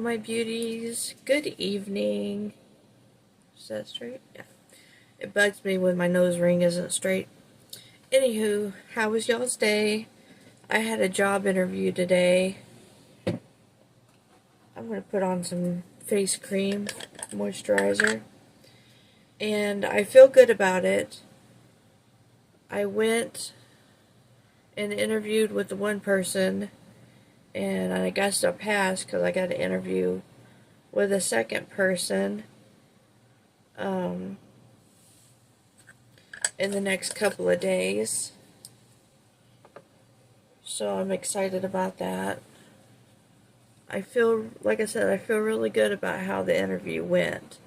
my beauties. Good evening. Is that straight? Yeah. It bugs me when my nose ring isn't straight. Anywho, how was y'all's day? I had a job interview today. I'm going to put on some face cream, moisturizer. And I feel good about it. I went and interviewed with the one person, and I guess I passed because I got an interview with a second person in the next couple of days. So I'm excited about that. I feel, like I said, I feel really good about how the interview went.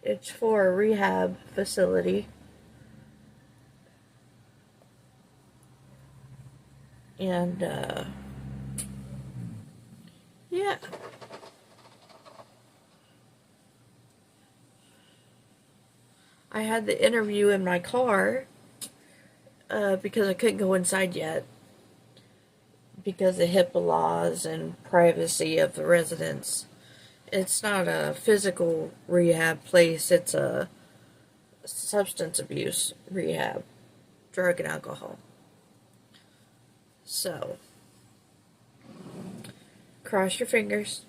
It's for a rehab facility. And, yeah. I had the interview in my car because I couldn't go inside yet because of HIPAA laws and privacy of the residents. It's not a physical rehab place, it's a substance abuse rehab, drug and alcohol. So, cross your fingers.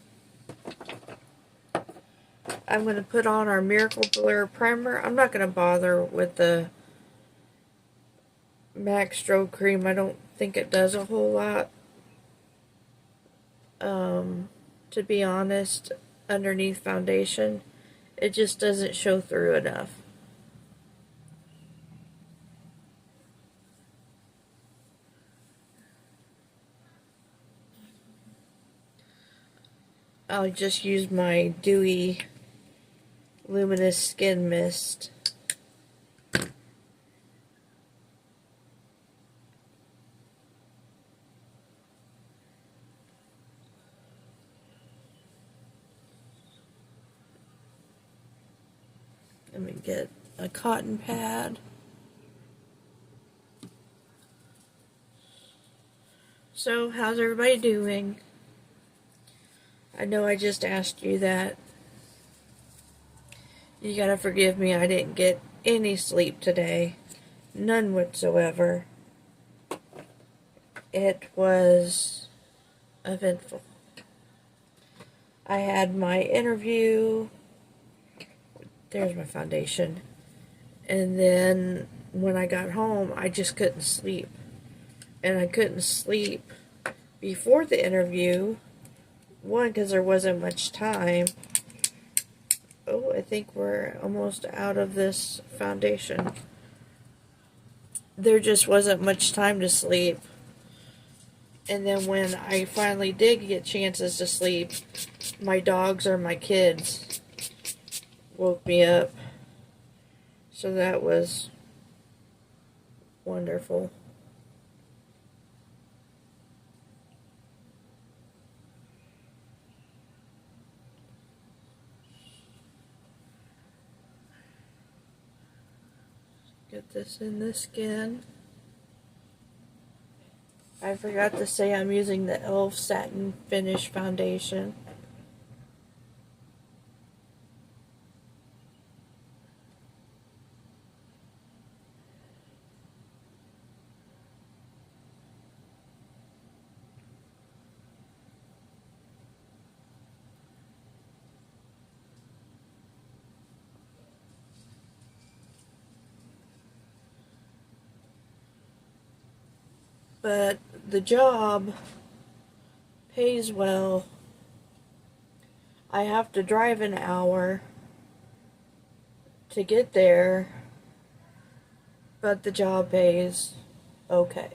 I'm going to put on our Miracle Blur primer. I'm not going to bother with the MAC Strobe Cream. I don't think it does a whole lot. To be honest, underneath foundation, it just doesn't show through enough. I'll just use my Dewy Luminous Skin Mist. Let me get a cotton pad. So, how's everybody doing? I know I just asked you that. You gotta forgive me, I didn't get any sleep today. None whatsoever. It was eventful. I had my interview. There's my foundation. And then when I got home, I just couldn't sleep. And I couldn't sleep before the interview. One, because there wasn't much time. Oh, I think we're almost out of this foundation. There just wasn't much time to sleep. And then when I finally did get chances to sleep, my dogs or my kids woke me up. So that was wonderful. Get this in the skin. I forgot to say I'm using the e.l.f. Satin Finish Foundation. But the job pays well. I have to drive an hour to get there, but the job pays okay.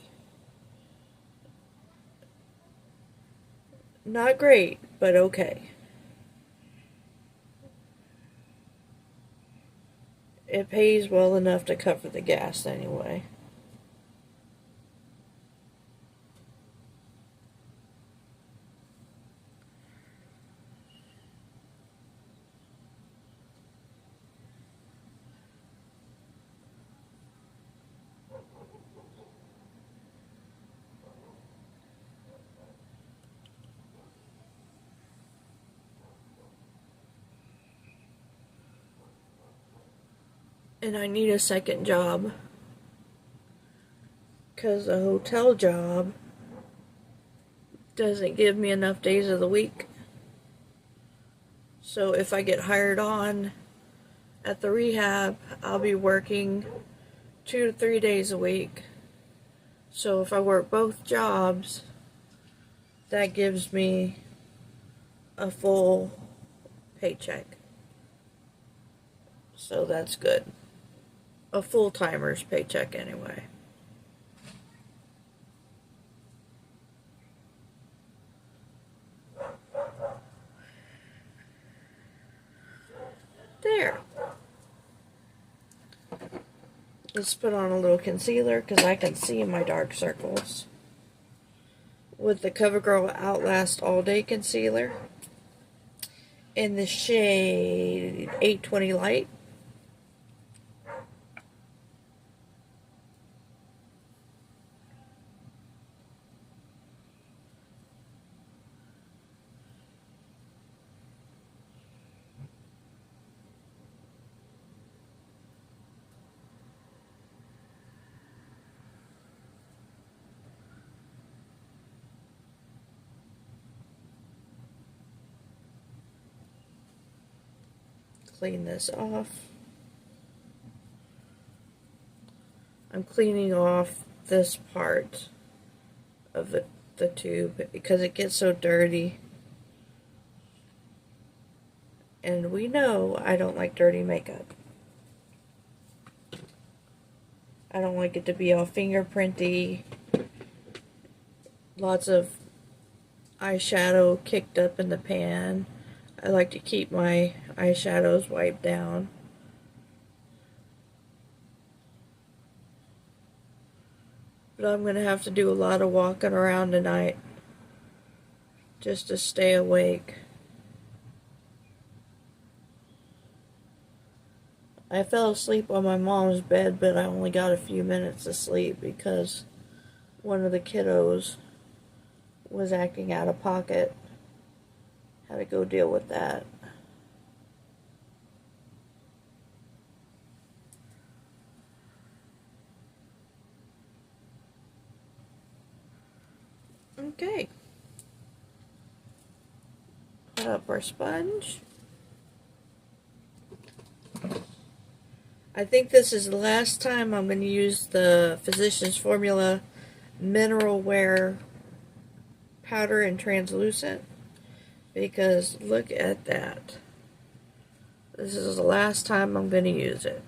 Not great, but okay. It pays well enough to cover the gas anyway. and I need a second job because a hotel job doesn't give me enough days of the week. So if I get hired on at the rehab, I'll be working 2 to 3 days a week. So if I work both jobs, that gives me a full paycheck. So that's good. A full-timer's paycheck anyway. There. Let's put on a little concealer because I can see my dark circles. With the CoverGirl Outlast All Day Concealer in the shade 820 Light. Clean this off. I'm cleaning off this part of the tube because it gets so dirty. And we know I don't like dirty makeup. I don't like it to be all fingerprinty. Lots of eyeshadow kicked up in the pan. I like to keep my eyeshadows wiped down. But I'm going to have to do a lot of walking around tonight just to stay awake. I fell asleep on my mom's bed, but I only got a few minutes of sleep because one of the kiddos was acting out of pocket. Had to go deal with that. Okay. Put up our sponge. I think this is the last time I'm going to use the Physicians Formula Mineral Wear Powder and Translucent, because look at that. This is the last time I'm going to use it.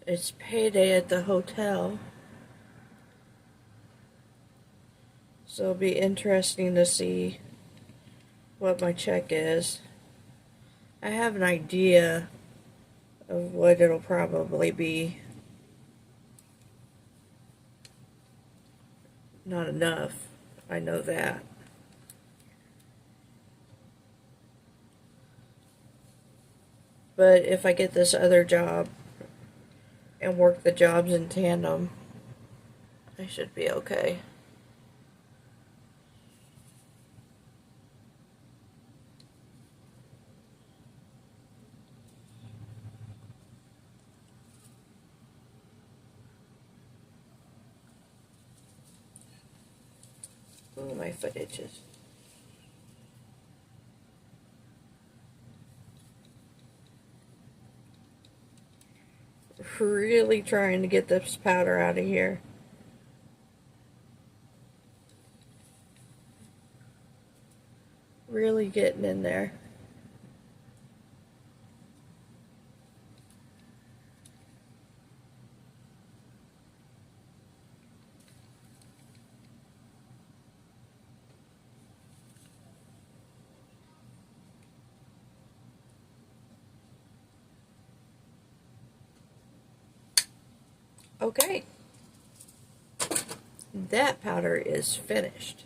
It's payday at the hotel, so it'll be interesting to see what my check is. I have an idea of what it'll probably be. Not enough, I know that. But if I get this other job and work the jobs in tandem, I should be okay. Oh, my foot itches. Really trying to get this powder out of here. Really getting in there. Okay. That powder is finished.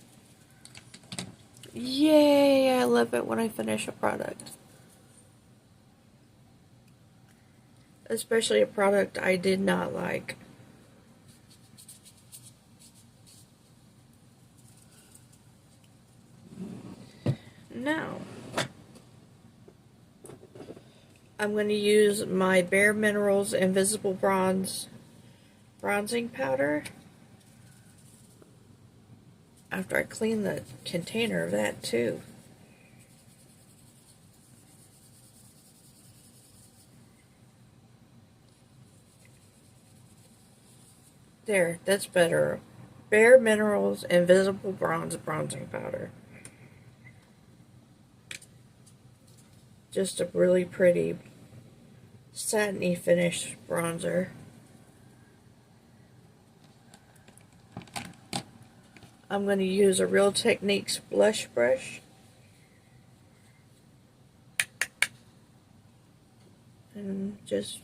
Yay! I love it when I finish a product. Especially a product I did not like. Now, I'm going to use my Bare Minerals Invisible bronzing powder. After I clean the container of that too. There, that's better. Bare Minerals Invisible bronzing powder. Just a really pretty satiny finish bronzer. I'm going to use a Real Techniques blush brush. And just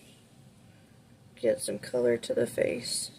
get some color to the face.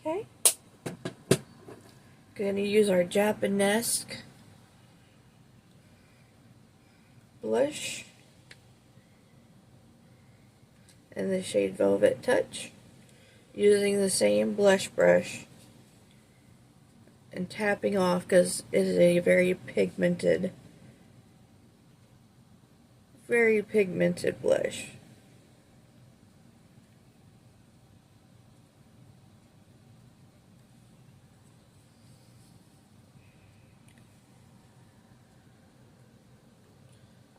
Okay. Going to use our Japanesque blush in the shade Velvet Touch, using the same blush brush and tapping off because it is a very pigmented blush.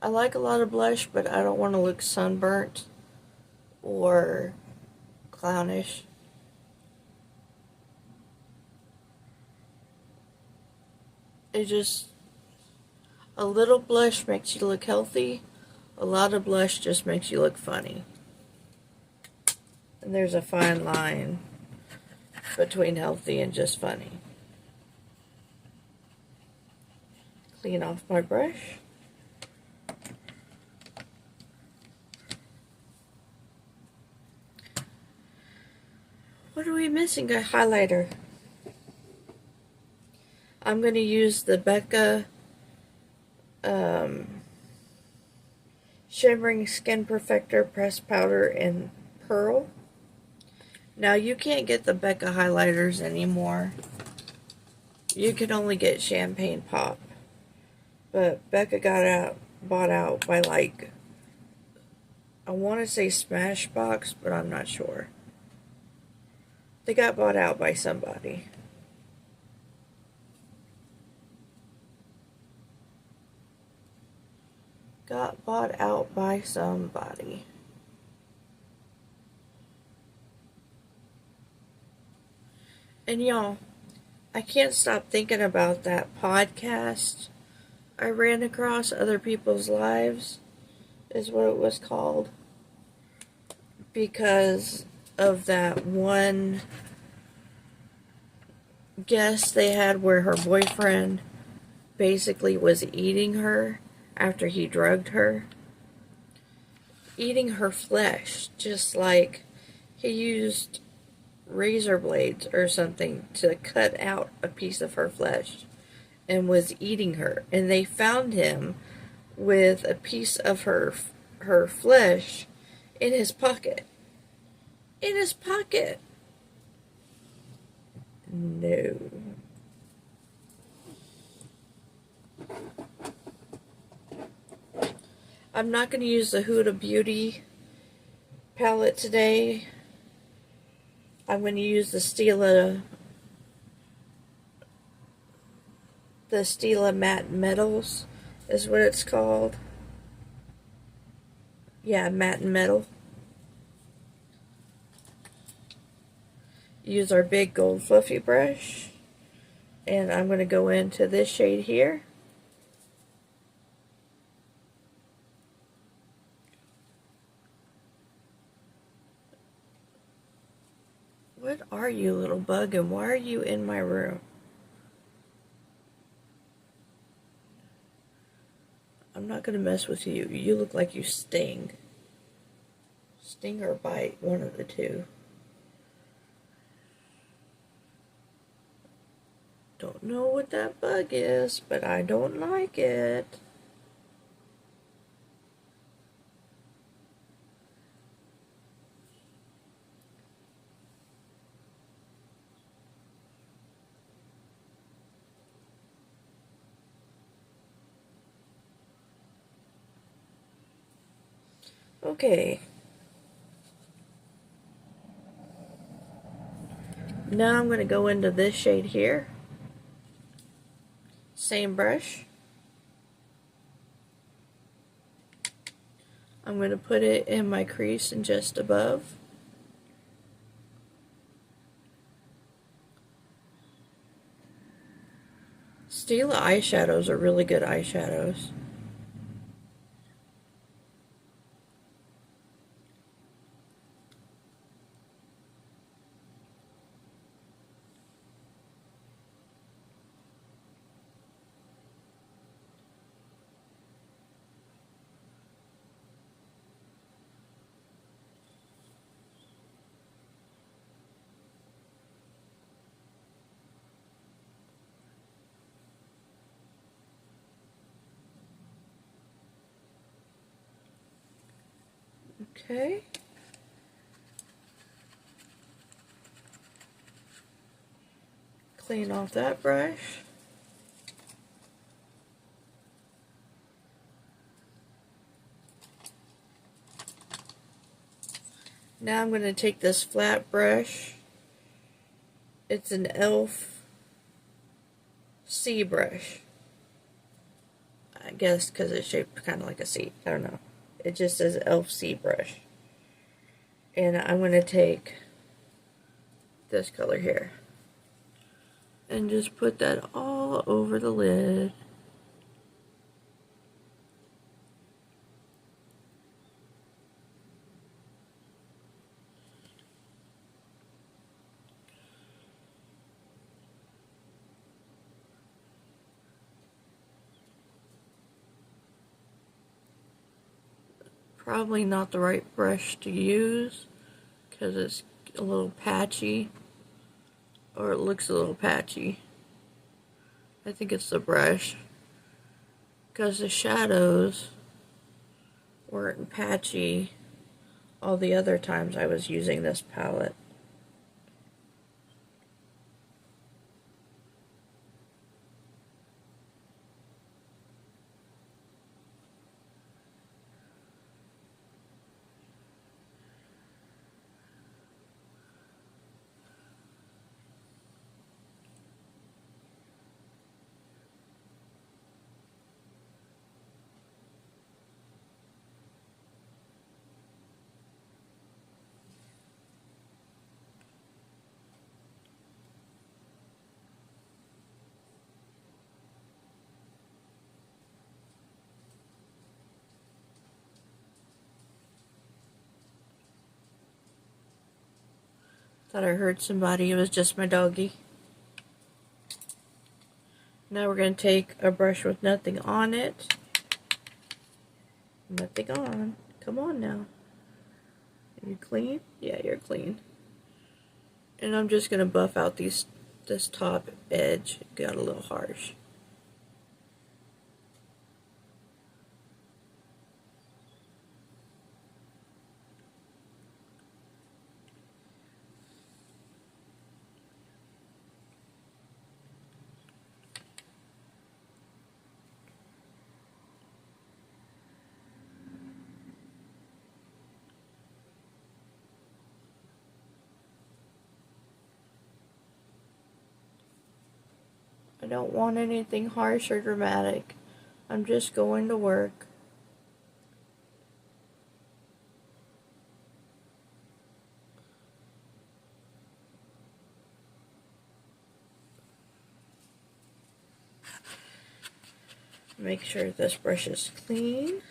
I like a lot of blush, but I don't want to look sunburnt or clownish. It just, a little blush makes you look healthy. A lot of blush just makes you look funny. And there's a fine line between healthy and just funny. Clean off my brush. What are we missing? A highlighter. I'm going to use the Becca Shimmering Skin Perfector Pressed Powder in Pearl. Now, you can't get the Becca highlighters anymore. You can only get Champagne Pop. But Becca bought out by, like, I want to say Smashbox, but I'm not sure. They got bought out by somebody. Got bought out by somebody. And y'all, I can't stop thinking about that podcast I ran across, Other People's Lives, is what it was called. Because of that one guest they had where her boyfriend basically was eating her after he drugged her. Eating her flesh, just like he used razor blades or something to cut out a piece of her flesh and was eating her. And they found him with a piece of her flesh in his pocket. In his pocket. No. I'm not going to use the Huda Beauty palette today I'm going to use the Stila Matte Metals is what it's called. Yeah, matte metal. Use our big gold fluffy brush. And I'm going to go into this shade here. What are you, little bug, and why are you in my room? I'm not going to mess with you. You look like you sting. Sting or bite, one of the two. Don't know what that bug is, but I don't like it. Okay. Now I'm going to go into this shade here. Same brush. I'm going to put it in my crease and just above. Stila eyeshadows are really good eyeshadows. Okay. Clean off that brush. Now I'm going to take this flat brush. It's an e.l.f. C brush. I guess because it's shaped kind of like a C. I don't know. It just says e.l.f. C brush. And I'm going to take this color here. And just put that all over the lid. Probably not the right brush to use because it's a little patchy, or it looks a little patchy. I think it's the brush because the shadows weren't patchy all the other times I was using this palette. Thought I heard somebody. It was just my doggy. Now we're going to take a brush with nothing on it. Nothing on. Come on now. Are you clean? Yeah, you're clean. And I'm just going to buff out this top edge. It got a little harsh. don't want anything harsh or dramatic. I'm just going to work. Make sure this brush is clean.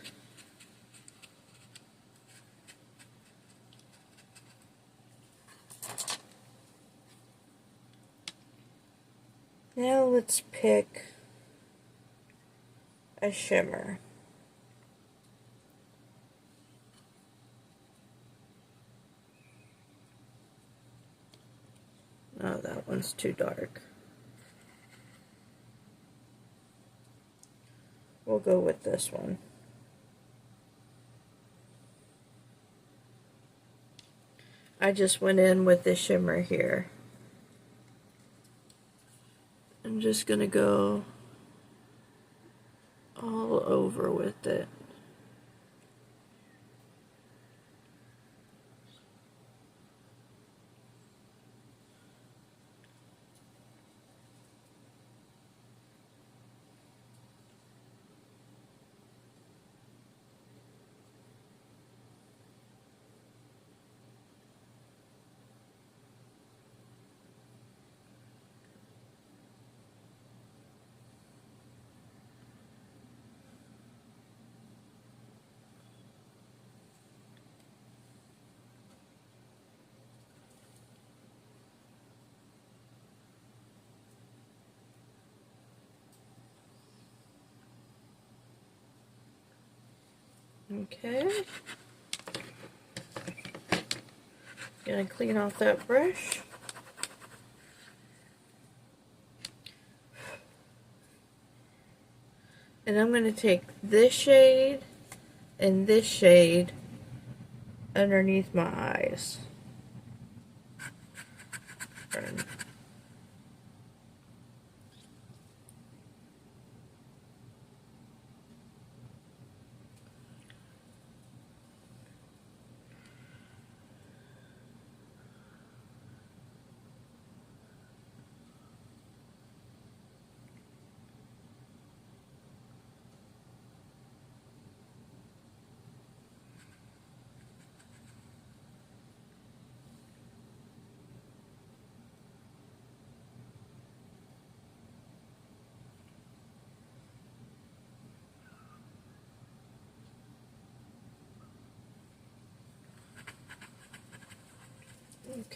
Now let's pick a shimmer. Oh, that one's too dark. We'll go with this one. I just went in with this shimmer here. I'm just gonna go all over with it. Okay. Gonna clean off that brush. And I'm gonna take this shade and this shade underneath my eyes.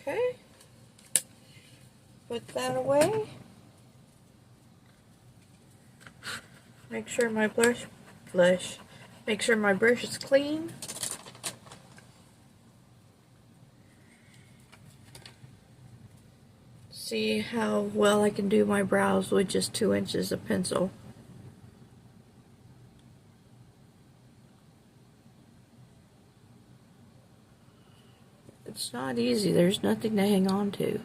Okay. Put that away. Make sure my make sure my brush is clean. See how well I can do my brows with just 2 inches of pencil. It's not easy. There's nothing to hang on to.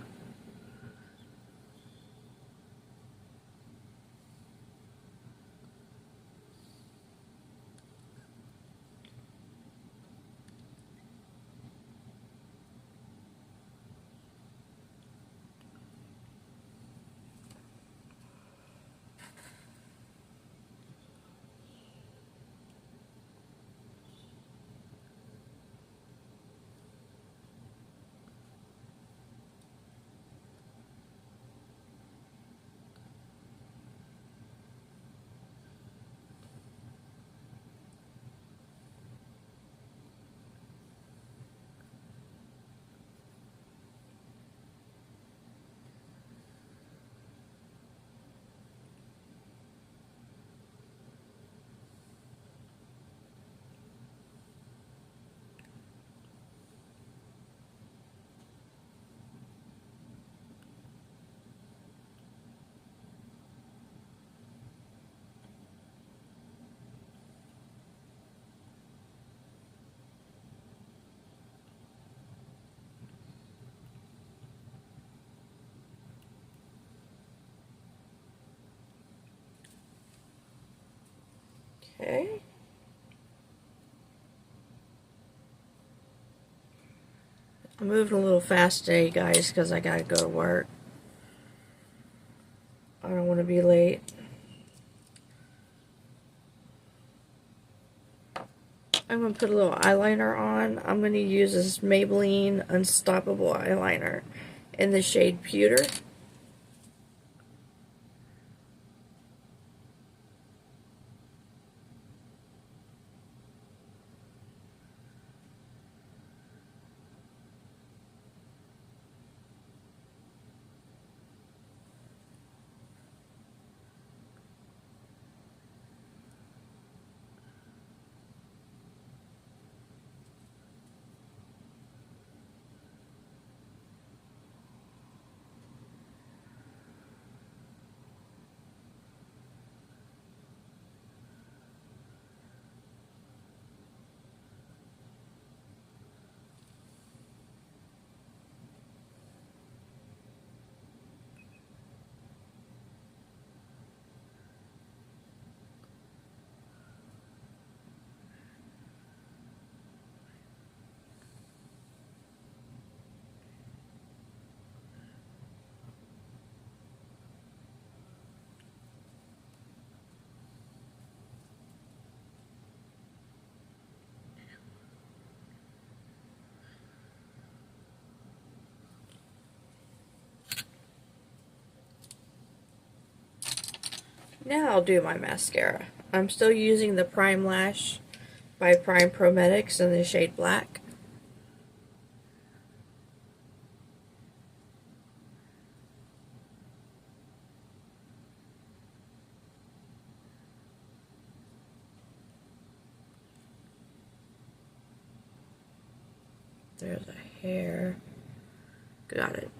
Okay. I'm moving a little fast today, guys, because I gotta go to work. I don't want to be late. I'm going to put a little eyeliner on. I'm going to use this Maybelline Unstoppable eyeliner in the shade Pewter. Now I'll do my mascara. I'm still using the Prime Lash by Prime Prometics in the shade Black. There's a hair. Got it.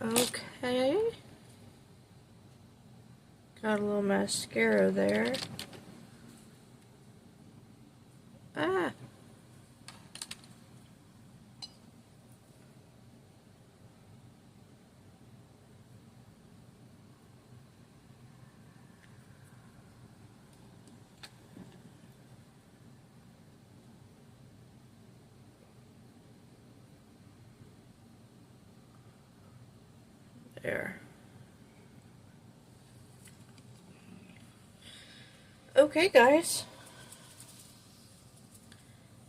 Okay. Got a little mascara there. Ah. There. Okay, guys.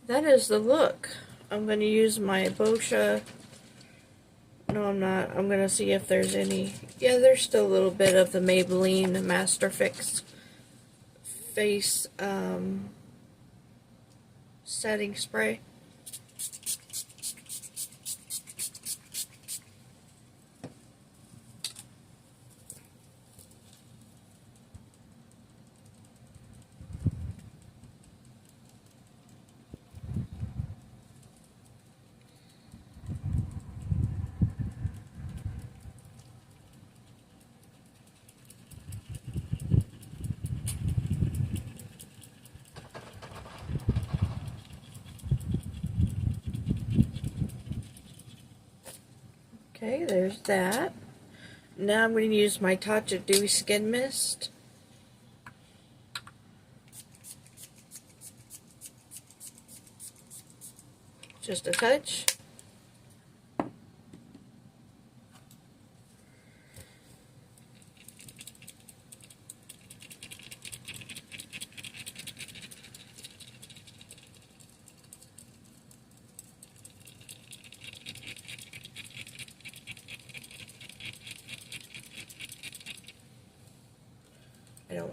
That is the look. I'm going to use my Boscia. No, I'm not. I'm going to see if there's any. Yeah, there's still a little bit of the Maybelline Master Fix face setting spray. Okay, there's that. Now I'm going to use my Tatcha Dewy Skin Mist. Just a touch.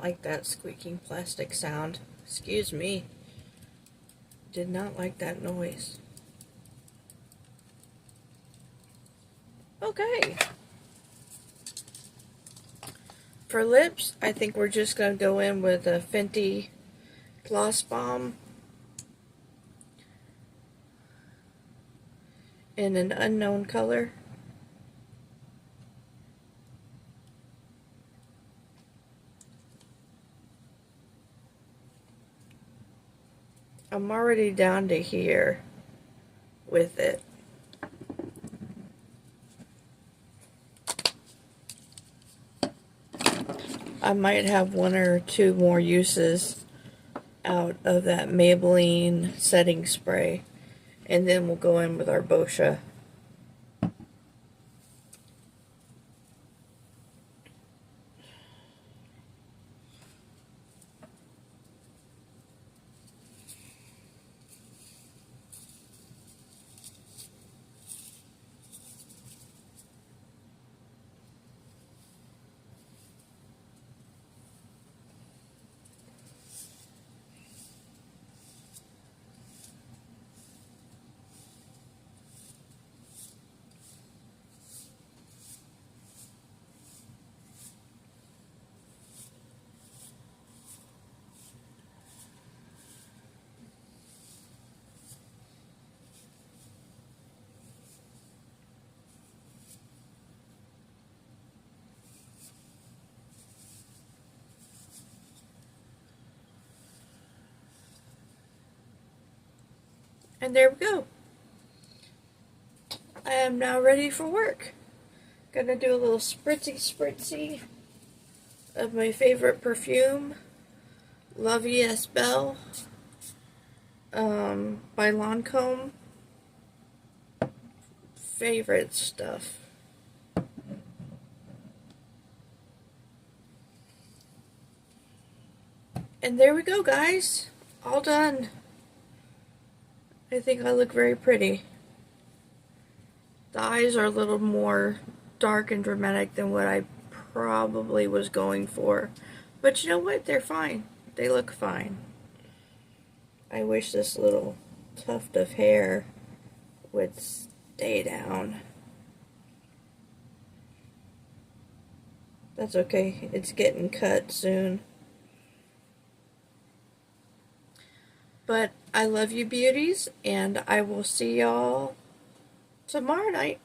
not like that squeaking plastic sound. Excuse me. Did not like that noise. Okay. For lips, I think we're just going to go in with a Fenty Gloss Bomb in an unknown color. I'm already down to here with it. I might have one or two more uses out of that Maybelline setting spray, and then we'll go in with our Boscia. And there we go. I am now ready for work. Gonna do a little spritzy of my favorite perfume, La Vie est Belle, by Lancome. Favorite stuff. And there we go, guys. All done. I think I look very pretty. The eyes are a little more dark and dramatic than what I probably was going for. But you know what? They're fine. They look fine. I wish this little tuft of hair would stay down. That's okay. It's getting cut soon. But I love you, beauties, and I will see y'all tomorrow night.